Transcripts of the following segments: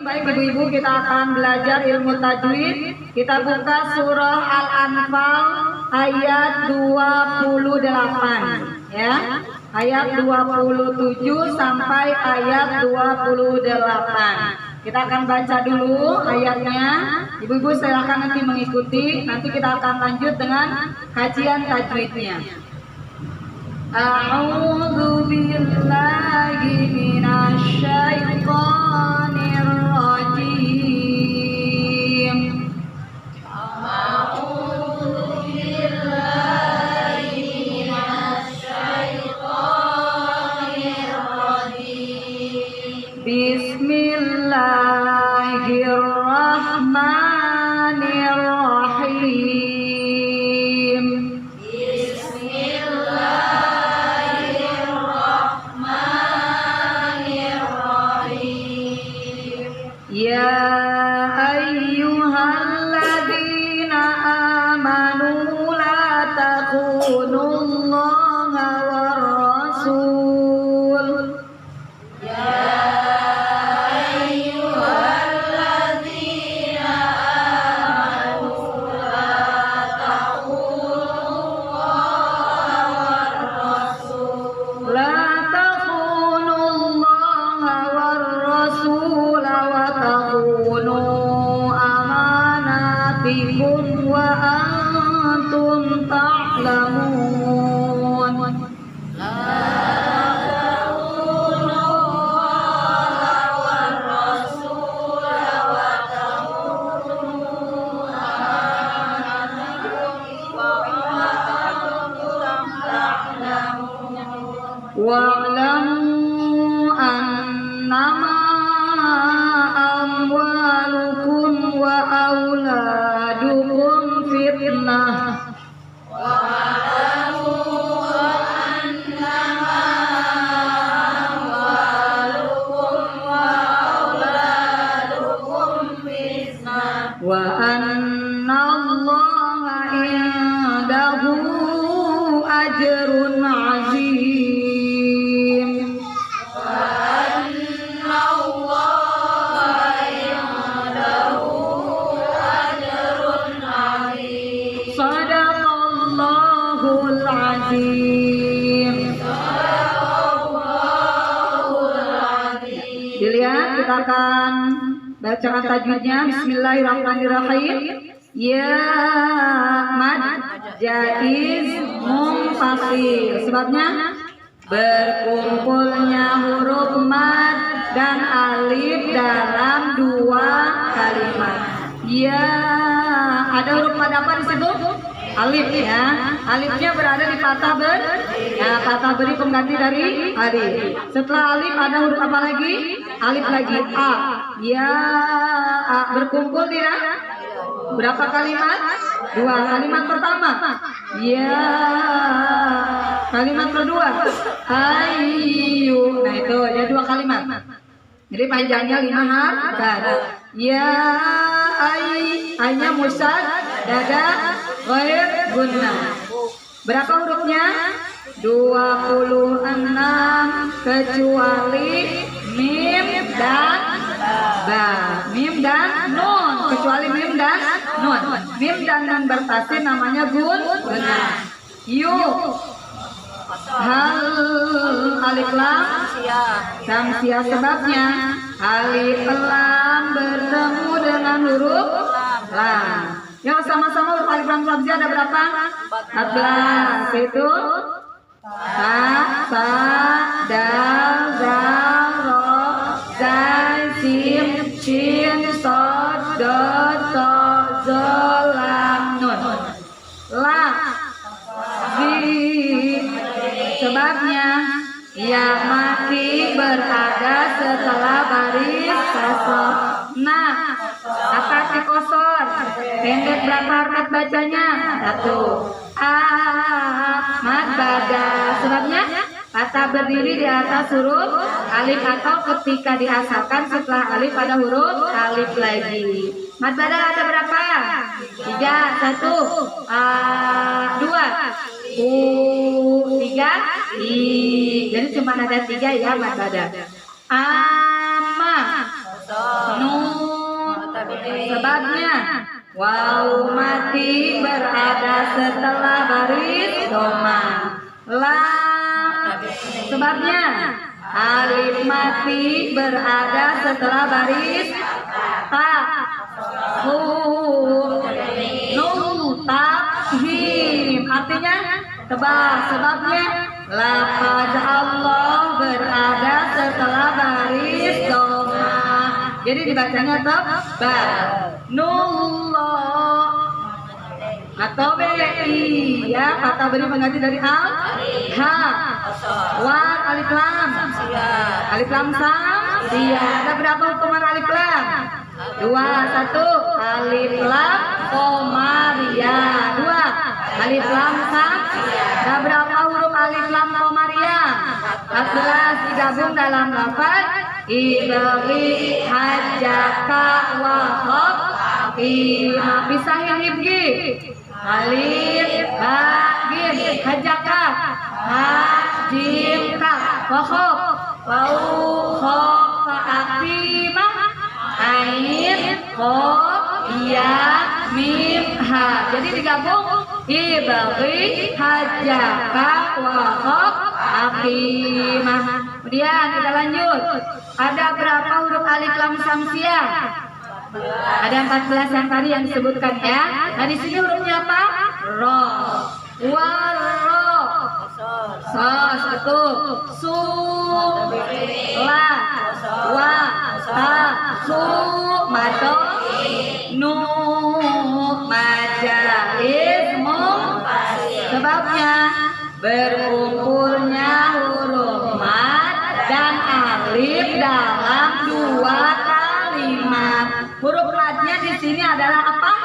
Baik ibu-ibu, kita akan belajar ilmu tajwid. Kita buka surah Al-Anfal ayat 28 ya. Ayat 27 sampai ayat 28. Kita akan baca dulu ayatnya. Ibu-ibu silakan nanti mengikuti. Nanti kita akan lanjut dengan kajian tajwidnya. A'udzu billahi minasy syaithanir rajim. A'udzu billahi minasy syaithanir rajim. Bismillahirrahmanirrahim. Ya ayyuhalladzina amanu la takhunu-Allaha war rasul. Ya ayyuhalladzina amanu la takhunu-Allaha war rasul. La takhunu-Allaha war rasul wa takhunu amanatikum wa antum ta'lamun. La takhunu-Allaha war rasul wa takhunu amanatikum wa antum ta'lamun. Wa'lamu annama amwalukum wa auladukum fitnah. Wa'lamu annama amwalukum wa auladukum fitnah. Wa anna Allaha indahu ajrun azim. Sadaqallahul azim. Dilihat, kita akan bacakan tajwidnya. Bismillahirrahmanirrahim. Ya mad jaiz munfasil. Sebabnya berkumpulnya huruf mad dan alif dalam dua kalimat. Ya, ada huruf mad apa di situ? Alif ya. Alifnya berada di patah ya, patah beri pengganti dari alif. Setelah alif ada huruf apa lagi? Alif lagi. A. Ya, A. Berkumpul tidak? Berapa kalimat? Dua. Kalimat pertama. Ya. Kalimat kedua. Ayu. Nah itu ya, dua kalimat. Jadi panjangnya 5 harf. Ya ay-nya musad, dada ghair gunnah. Berapa hurufnya? 26 kecuali mim dan ba. Mim dan nun, kecuali mim dan nun. Mim dan nun bertasyin namanya gunnah. Yuk. Hal alif lam samsia, sebabnya alif lam bertemu dengan huruf lam. Yang sama-sama huruf alif lam samsia ada berapa? 14. Itu ta, sa, dal, zal, ro, zai, sim, shin, sod, dod, to, zol, lam, nun. La, zi. Sebabnya ya mati berada setelah baris kosor. Nah, kata kosor pendek berapa harkat bacanya? 1. Mad bada. Sebabnya kata berdiri di atas huruf alif atau ketika diasalkan setelah alif pada huruf alif lagi. Mad bada ada berapa? 3. 1, 2, 3, jadi cuma ada 3 ya mad bada. Ama, nun, Sebabnya waw mati berada setelah baris doma. Lam sebabnya alif mati berada setelah baris ta. Hu nun takhim artinya tebal. Sebabnya lafaz Allah berada setelah baris doma. Jadi dibacanya tebal. Nullah atau BI ya, kata beri pengganti dari al, ha, wa, alif lam, sam, dia. Ada berapa hukuman alif lam? 2, 1, alif lam, komaria. 2, alif lam sam. Ada berapa huruf alif lam komaria? 14 digabung dalam lafaz ibri hajjaka wa khab. Pisahin ibgi. Alif ba gim hajaka hajim ka wakhab wau khab fa akimah ain khab ya mim ha. Jadi digabung ibri hajaka wakhab akimah. Kemudian kita lanjut. Ada berapa huruf alif lam samsiah? Ada 14 yang tadi yang disebutkan ya. Nah di sini hurufnya apa? Ro, waro, sos itu, su, la, wa, ta, su, mado, nu, majalis, mu. Sebabnya berkumpulnya huruf mad dan alif dalam 2 kalimat. Huruf madnya di sini adalah apa?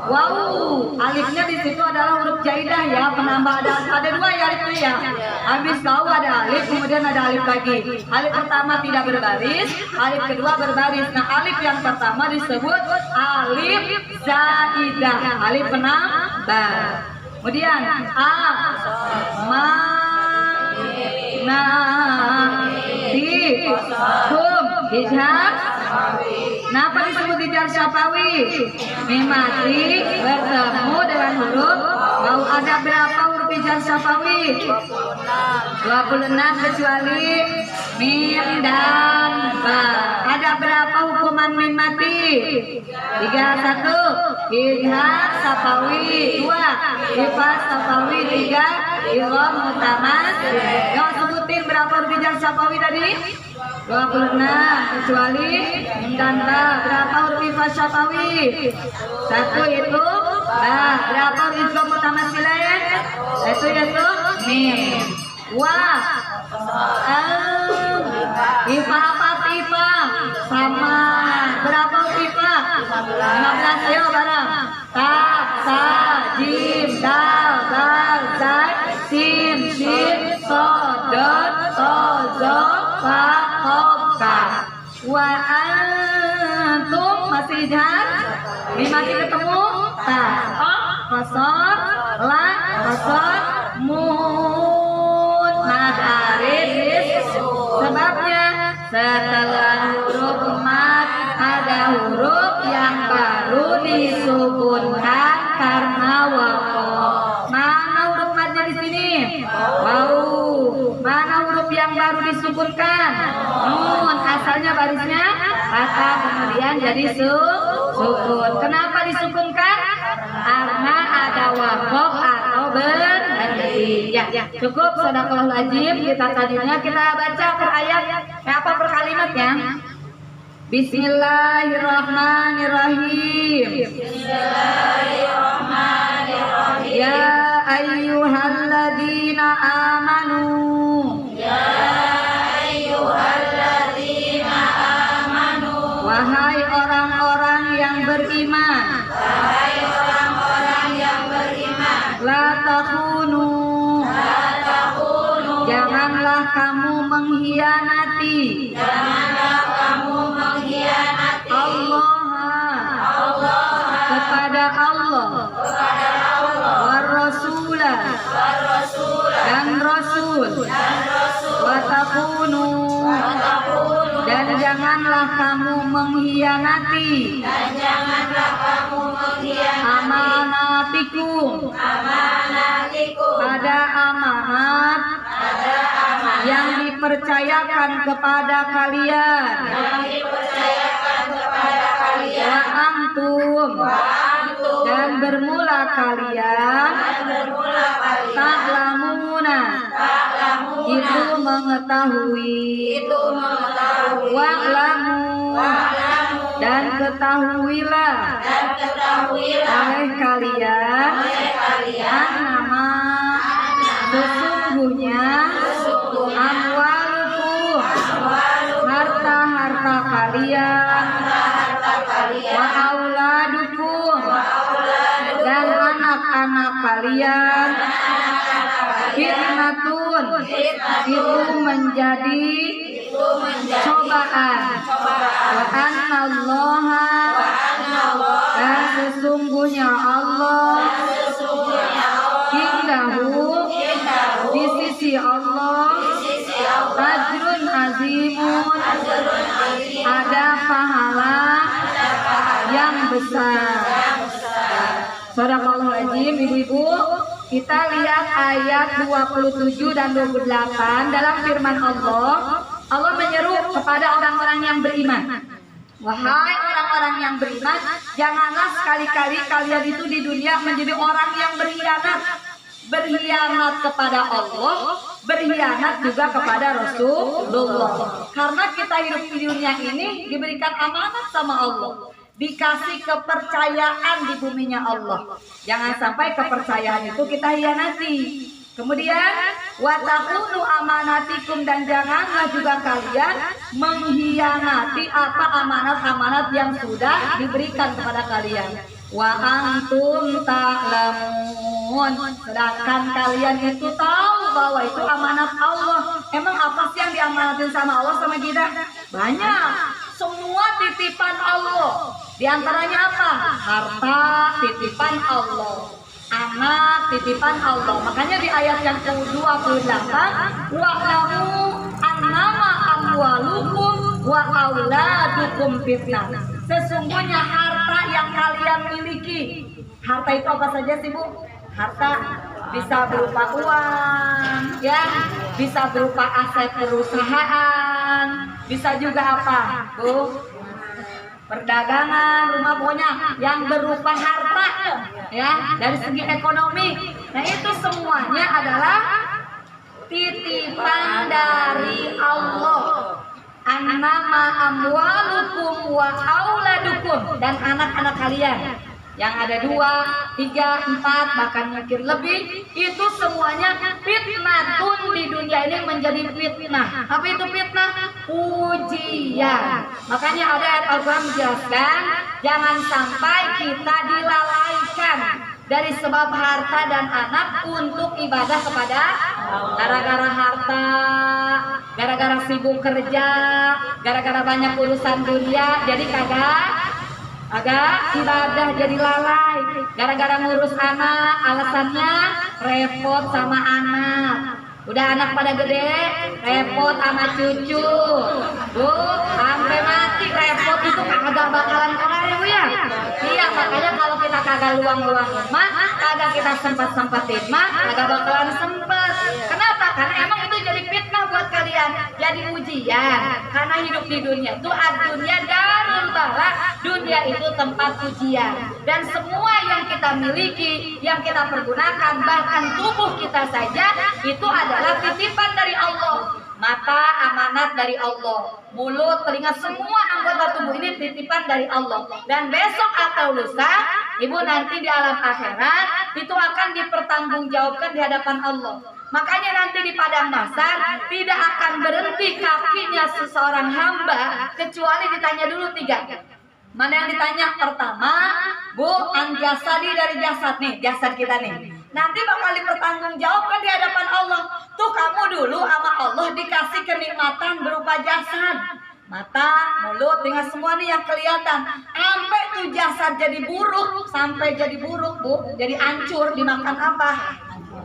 Wow, alifnya di situ adalah huruf jaidah ya, penambah. Ada 2 ya alif itu ya. Habis tahu ada alif, kemudian ada alif lagi. Alif pertama tidak berbaris, alif kedua berbaris. Nah, alif yang pertama disebut alif zaidah, alif penambah. Kemudian a, ma, na, di, hum, hijab. Kenapa disebut hijab syafawi? Mimati bertemu dengan huruf waw. Ada berapa huruf hijab syafawi? 26 kecuali mim dan ba. Ada berapa hukuman mim mati? 3, 1 hijab syafawi, 2 hifaz syafawi, 3 idgham mutamas. Yuk sebutin berapa huruf hijab syafawi tadi? 26 kecuali mim dan ba. Berapa huruf hifaz syafawi? 1 itu ba. Berapa huruf idgham mutamatsilain? 1 yaitu mim. Wa ifa apa ifa? Sama. Berapa huruf ifa? 15. Ayo bareng. Ta, sa, jim, dal, dal, zai, sin, so, dot, to, zo, fa, ka. Wa antum masih jar. Dimati ketemu ta, kosor, la, kosor, mun, mad alif. Sebabnya setelah huruf mad ada huruf yang baru disukunkan karena wakof. Mana huruf madnya di sini? Wow. Mana huruf yang baru disukunkan? Nun. Asalnya barisnya patah, kemudian jadi sukun. Kenapa disukunkan? Karena ada wakof atau berhenti. Ya, cukup. Shadaqallahul azim. Kita tadinya kita baca per ayat. Apa per kalimatnya? Bismillahirrahmanirrahim. Bismillahirrahmanirrahim. Ya ayyuhalladzina amanu. Ya ayyuhalladzina amanu. Wahai orang-orang yang beriman. Wahai orang-orang yang beriman. La takhunu. La takhunu. Janganlah kamu mengkhianati. Janganlah kamu mengkhianati Allah kepada Allah war rasulah dan rasul wa takunu dan janganlah kamu mengkhianati amanatikum pada amanat yang dipercayakan kepada kalian. Wa antum dan bermula kalian ta'lamuna itu mengetahui. Wa'lamu dan ketahuilah oleh kalian nama sesungguhnya amwalukum harta-harta kalian wa auladukum dan anak-anak kalian fitnatun itu menjadi cobaan. Wa annallaha dan sesungguhnya Allah indahu di sisi Allah ajrun azimun ada pahala yang besar. Sadaqallahul azim. Ibu-ibu, kita lihat ayat 27 dan 28 dalam firman Allah. Allah menyeru kepada orang-orang yang beriman. Wahai orang-orang yang beriman, janganlah sekali-kali kalian itu di dunia menjadi orang yang berkhianat. Berkhianat kepada Allah, berkhianat juga kepada Rasulullah. Karena kita hidup di dunia ini diberikan amanat sama Allah, dikasih kepercayaan di buminya Allah. Jangan sampai kepercayaan itu kita hianati. Kemudian watakunu amanatikum dan janganlah juga kalian mengkhianati apa amanat-amanat yang sudah diberikan kepada kalian. Wa antum ta'lamun, sedangkan kalian itu tahu bahwa itu amanat Allah. Emang apa sih yang diamanatin sama Allah sama kita? Banyak. Semua titipan Allah. Di antaranya apa? Harta titipan Allah, anak titipan Allah. Makanya di ayat yang ke-28, wa'lamu annama amwalukum wa auladukum fitnah. Sesungguhnya harta yang kalian miliki. Harta itu apa saja sih, Bu? Harta bisa berupa uang, ya, bisa berupa aset perusahaan, bisa juga apa, Bu? Perdagangan, rumah, pokoknya yang berupa harta, ya, dari segi ekonomi. Nah, itu semuanya adalah titipan dari Allah. Annama amwalukum wa auladukum, dan anak-anak kalian yang ada 2, 3, 4 bahkan mungkin lebih, itu semuanya fitnatun. Di dunia ini menjadi fitnah. Apa itu fitnah? Ujian. Makanya ada ayat Al-Quran menjelaskan jangan sampai kita dilalaikan dari sebab harta dan anak untuk ibadah kepada gara-gara harta, gara-gara sibuk kerja, gara-gara banyak urusan dunia, jadi kagak ibadah, jadi lalai. Gara-gara ngurus anak, alasannya repot sama anak. Udah anak pada gede, repot sama cucu. Bu, sampai mati repot itu kagak bakalan kelar ya, Bu ya. Iya, makanya kalau kita kagak luang-luang mah, kagak kita sempat-sempatin mah, kagak bakalan sempet. Kenapa? Karena emang itu jadi fitnah buat kalian, jadi ujian. Karena hidup di dunia itu ad-dunya darul bala, dunia itu tempat ujian. Dan semua yang kita miliki, yang kita pergunakan, bahkan tubuh kita saja, itu adalah titipan dari Allah. Mata amanat dari Allah, mulut, telinga, semua anggota tubuh ini titipan dari Allah. Dan besok atau lusa, ibu nanti di alam akhirat itu akan dipertanggungjawabkan di hadapan Allah. Makanya nanti di padang mahsyar tidak akan berhenti kakinya seseorang hamba kecuali ditanya dulu 3. Mana yang ditanya? Pertama, Bu, an jasadi, dari jasad nih, jasad kita nih. Nanti bakal dipertanggungjawabkan di hadapan Allah. Tuh kamu dulu sama Allah dikasih kenikmatan berupa jasad, mata, mulut, dengan semua nih yang kelihatan. Sampai tuh jasad jadi buruk, sampai jadi buruk, Bu, jadi hancur, dimakan apa?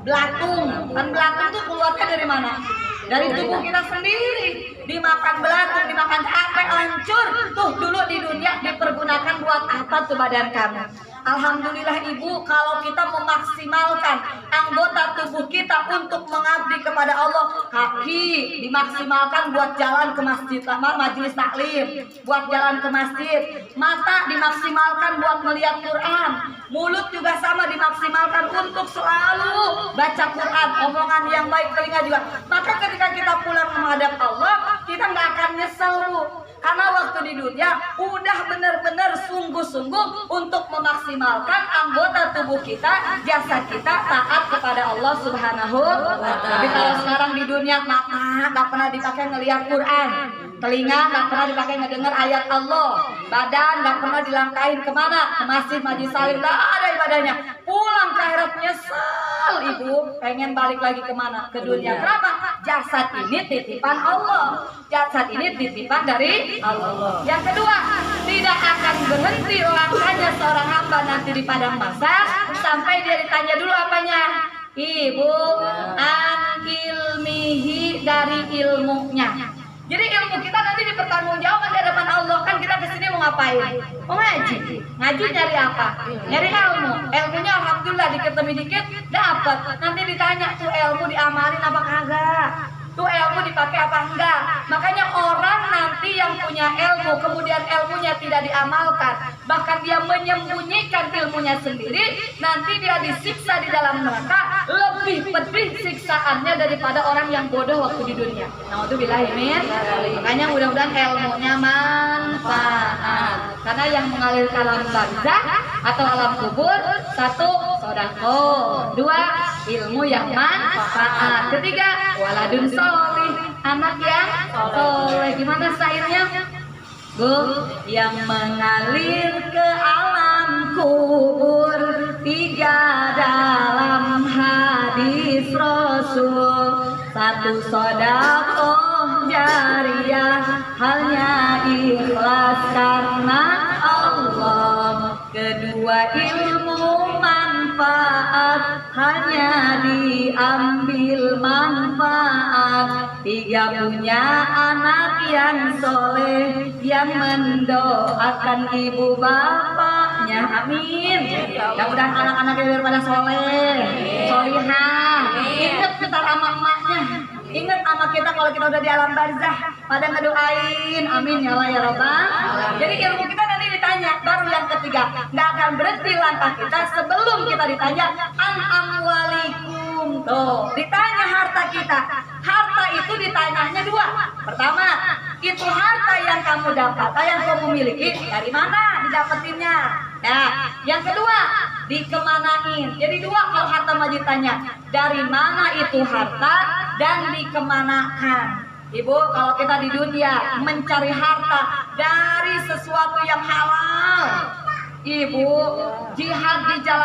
Belatung. Kan belatung tuh keluarnya dari mana? dari tubuh kita sendiri, dimakan belatung, dimakan sampai hancur. Tuh dulu di dunia dipergunakan buat apa tuh badan kamu? Alhamdulillah Ibu, kalau kita memaksimalkan anggota tubuh kita untuk mengabdi kepada Allah, kaki dimaksimalkan buat jalan ke masjid, majelis taklim, buat jalan ke masjid, mata dimaksimalkan buat melihat Quran, mulut juga sama dimaksimalkan untuk selalu baca Quran, omongan yang baik, telinga juga. Maka ketika kita pulang menghadap Allah, kita nggak akan nyesel Bu. Karena waktu di dunia udah benar-benar sungguh-sungguh untuk memaksimalkan anggota tubuh kita, jasad kita taat kepada Allah Subhanahu wa Ta'ala. Tapi kalau sekarang di dunia mata nggak pernah dipakai ngelihat Quran, telinga nggak pernah dipakai ngedengar ayat Allah, badan nggak pernah dilangkahin kemana, ke masjid, majelis salim, nggak ada ibadahnya. Pulang ke akhirat nyesel Ibu, pengen balik lagi kemana? Ke dunia. Kenapa? Jasad ini titipan Allah, jasad ini titipan dari Allah. Yang kedua, tidak akan berhenti langkahnya seorang hamba nanti di padang mahsyar sampai dia ditanya dulu apanya? Ibu, an ilmihi, dari ilmunya. Jadi ilmu kita nanti dipertanggungjawabkan di hadapan Allah. Kan kita kesini mau ngapain? Mau ngaji. Ngaji nyari apa? Nyari ilmu. Ilmunya alhamdulillah dikit demi dikit dapat. Nanti ditanya tuh ilmu diamalin apa kagak? Tuh ilmu dipakai apa enggak? Makanya orang nanti yang punya ilmu kemudian ilmunya tidak diamalkan, bahkan dia menyembunyikan ilmunya sendiri, nanti dia disiksa di dalam neraka lebih pedih siksaannya daripada orang yang bodoh waktu di dunia. Nauzubillah min. Makanya mudah-mudahan ilmunya manfaat. Karena yang mengalir ke alam barzah atau alam kubur, satu sedekah, dua ilmu yang manfaat, ketiga waladun solih, anak yang soleh. Gimana syairnya Bu? Yang mengalir ke alam kubur, tiga dalam hadis Rasul, satu sedekah jariyah, halnya ikhlas karena Allah, kedua ilmu manfaat, hanya diambil manfaat, tiga punya anak yang soleh, yang mendoakan ibu bapaknya. Amin. Mudah-mudahan anak-anaknya biar pada soleh, solihah. Ingat bentar sama emaknya, ingat sama kita kalau kita udah di alam barzah, pada ngedoain. Amin ya Allah ya Rabbal. Jadi ilmu kita nanti ditanya. Baru yang ketiga, nggak akan berhenti langkah kita sebelum kita ditanya an amwalikum. Tuh, ditanya harta kita. Harta itu ditanyanya dua. Pertama, itu harta yang kamu dapat, yang kamu miliki, dari mana didapetinnya? Nah, yang kedua, dikemanain. Jadi dua kalau harta mah ditanya, dari mana itu harta dan dikemanakan. Ibu, kalau kita di dunia mencari harta dari sesuatu yang halal, Ibu, jihad di jalan